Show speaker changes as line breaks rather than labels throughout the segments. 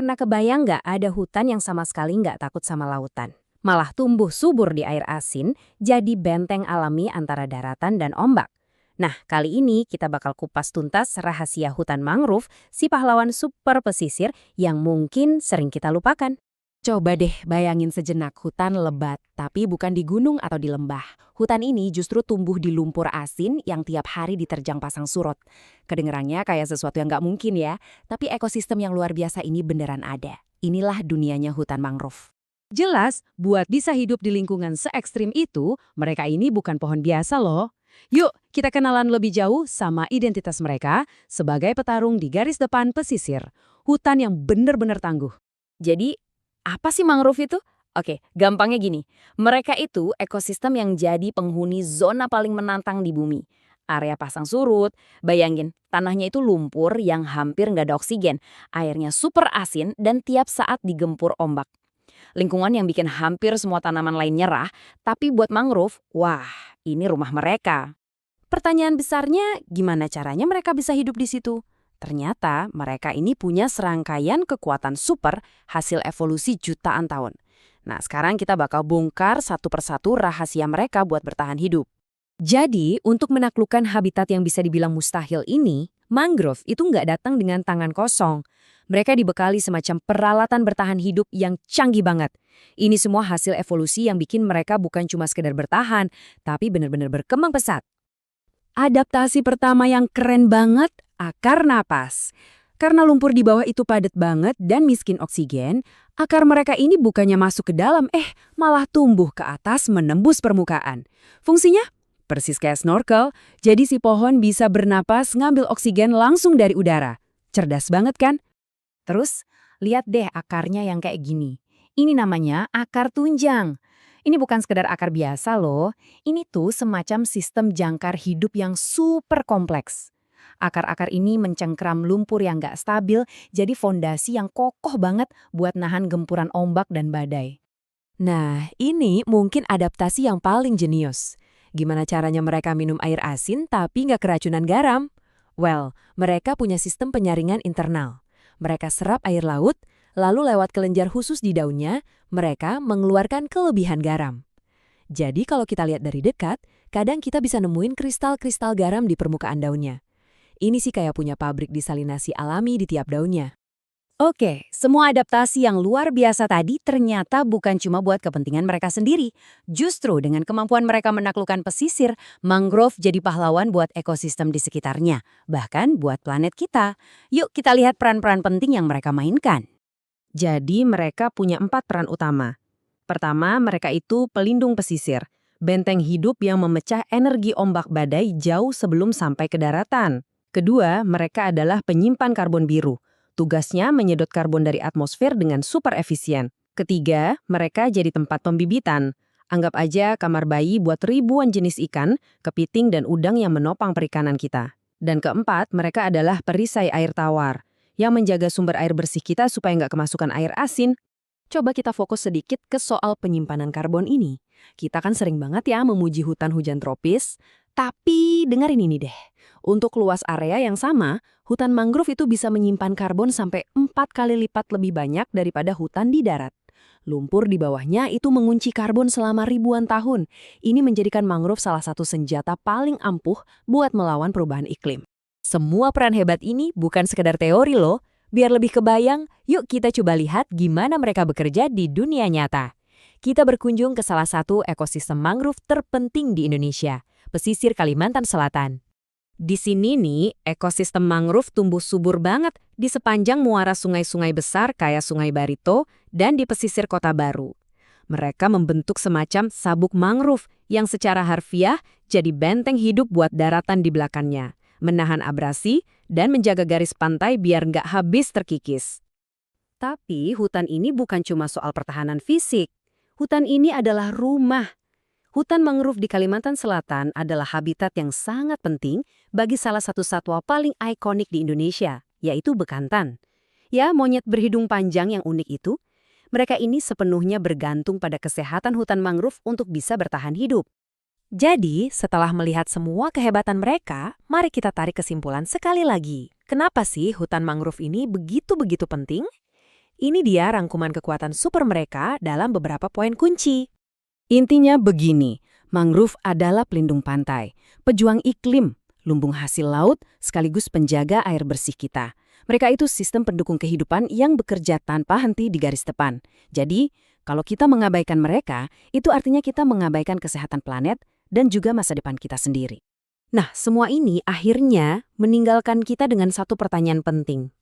Pernah kebayang nggak ada hutan yang sama sekali nggak takut sama lautan? Malah tumbuh subur di air asin, jadi benteng alami antara daratan dan ombak. Nah, kali ini kita bakal kupas tuntas rahasia hutan mangrove, si pahlawan super pesisir yang mungkin sering kita lupakan.
Coba deh bayangin sejenak hutan lebat, tapi bukan di gunung atau di lembah. Hutan ini justru tumbuh di lumpur asin yang tiap hari diterjang pasang surut. Kedengerannya kayak sesuatu yang nggak mungkin ya, tapi ekosistem yang luar biasa ini beneran ada. Inilah dunianya hutan mangrove.
Jelas, buat bisa hidup di lingkungan se ekstrim itu, mereka ini bukan pohon biasa loh. Yuk, kita kenalan lebih jauh sama identitas mereka sebagai petarung di garis depan pesisir. Hutan yang benar-benar tangguh. Jadi, apa sih mangrove itu? Oke, gampangnya gini. Mereka itu ekosistem yang jadi penghuni zona paling menantang di bumi. Area pasang surut, bayangin, tanahnya itu lumpur yang hampir nggak ada oksigen. Airnya super asin dan tiap saat digempur ombak. Lingkungan yang bikin hampir semua tanaman lain nyerah, tapi buat mangrove, wah, ini rumah mereka. Pertanyaan besarnya, gimana caranya mereka bisa hidup di situ? Ternyata mereka ini punya serangkaian kekuatan super hasil evolusi jutaan tahun. Nah, sekarang kita bakal bongkar satu persatu rahasia mereka buat bertahan hidup. Jadi, untuk menaklukkan habitat yang bisa dibilang mustahil ini, mangrove itu nggak datang dengan tangan kosong. Mereka dibekali semacam peralatan bertahan hidup yang canggih banget. Ini semua hasil evolusi yang bikin mereka bukan cuma sekedar bertahan, tapi benar-benar berkembang pesat. Adaptasi pertama yang keren banget, akar napas. Karena lumpur di bawah itu padat banget dan miskin oksigen, akar mereka ini bukannya masuk ke dalam, malah tumbuh ke atas menembus permukaan. Fungsinya? Persis kayak snorkel, jadi si pohon bisa bernapas ngambil oksigen langsung dari udara. Cerdas banget kan? Terus, lihat deh akarnya yang kayak gini. Ini namanya akar tunjang. Ini bukan sekedar akar biasa loh, ini tuh semacam sistem jangkar hidup yang super kompleks. Akar-akar ini mencengkram lumpur yang nggak stabil, jadi fondasi yang kokoh banget buat nahan gempuran ombak dan badai. Nah, ini mungkin adaptasi yang paling jenius. Gimana caranya mereka minum air asin tapi nggak keracunan garam? Well, mereka punya sistem penyaringan internal. Mereka serap air laut, lalu lewat kelenjar khusus di daunnya, mereka mengeluarkan kelebihan garam. Jadi kalau kita lihat dari dekat, kadang kita bisa nemuin kristal-kristal garam di permukaan daunnya. Ini sih kayak punya pabrik desalinasi alami di tiap daunnya. Oke, semua adaptasi yang luar biasa tadi ternyata bukan cuma buat kepentingan mereka sendiri. Justru dengan kemampuan mereka menaklukkan pesisir, mangrove jadi pahlawan buat ekosistem di sekitarnya. Bahkan buat planet kita. Yuk kita lihat peran-peran penting yang mereka mainkan. Jadi mereka punya 4 peran utama. Pertama, mereka itu pelindung pesisir. Benteng hidup yang memecah energi ombak badai jauh sebelum sampai ke daratan. Kedua, mereka adalah penyimpan karbon biru. Tugasnya menyedot karbon dari atmosfer dengan super efisien. Ketiga, mereka jadi tempat pembibitan. Anggap aja kamar bayi buat ribuan jenis ikan, kepiting dan udang yang menopang perikanan kita. Dan keempat, mereka adalah perisai air tawar, yang menjaga sumber air bersih kita supaya nggak kemasukan air asin. Coba kita fokus sedikit ke soal penyimpanan karbon ini. Kita kan sering banget ya memuji hutan hujan tropis, tapi dengerin ini deh. Untuk luas area yang sama, hutan mangrove itu bisa menyimpan karbon sampai 4 kali lipat lebih banyak daripada hutan di darat. Lumpur di bawahnya itu mengunci karbon selama ribuan tahun. Ini menjadikan mangrove salah satu senjata paling ampuh buat melawan perubahan iklim. Semua peran hebat ini bukan sekedar teori loh. Biar lebih kebayang, yuk kita coba lihat gimana mereka bekerja di dunia nyata. Kita berkunjung ke salah satu ekosistem mangrove terpenting di Indonesia, pesisir Kalimantan Selatan. Di sini nih, ekosistem mangrove tumbuh subur banget di sepanjang muara sungai-sungai besar kayak Sungai Barito dan di pesisir Kota Baru. Mereka membentuk semacam sabuk mangrove yang secara harfiah jadi benteng hidup buat daratan di belakangnya, menahan abrasi dan menjaga garis pantai biar nggak habis terkikis. Tapi hutan ini bukan cuma soal pertahanan fisik. Hutan ini adalah rumah. Hutan mangrove di Kalimantan Selatan adalah habitat yang sangat penting bagi salah satu satwa paling ikonik di Indonesia, yaitu bekantan. Ya, monyet berhidung panjang yang unik itu. Mereka ini sepenuhnya bergantung pada kesehatan hutan mangrove untuk bisa bertahan hidup. Jadi, setelah melihat semua kehebatan mereka, mari kita tarik kesimpulan sekali lagi. Kenapa sih hutan mangrove ini begitu-begitu penting?
Ini dia rangkuman kekuatan super mereka dalam beberapa poin kunci.
Intinya begini, mangrove adalah pelindung pantai, pejuang iklim, lumbung hasil laut, sekaligus penjaga air bersih kita. Mereka itu sistem pendukung kehidupan yang bekerja tanpa henti di garis depan. Jadi, kalau kita mengabaikan mereka, itu artinya kita mengabaikan kesehatan planet dan juga masa depan kita sendiri.
Nah, semua ini akhirnya meninggalkan kita dengan satu pertanyaan penting.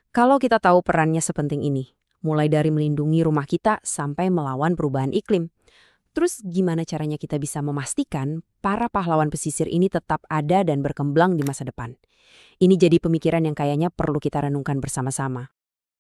Kalau kita tahu perannya sepenting ini, mulai dari melindungi rumah kita sampai melawan perubahan iklim, terus gimana caranya kita bisa memastikan para pahlawan pesisir ini tetap ada dan berkembang di masa depan? Ini jadi pemikiran yang kayaknya perlu kita renungkan bersama-sama.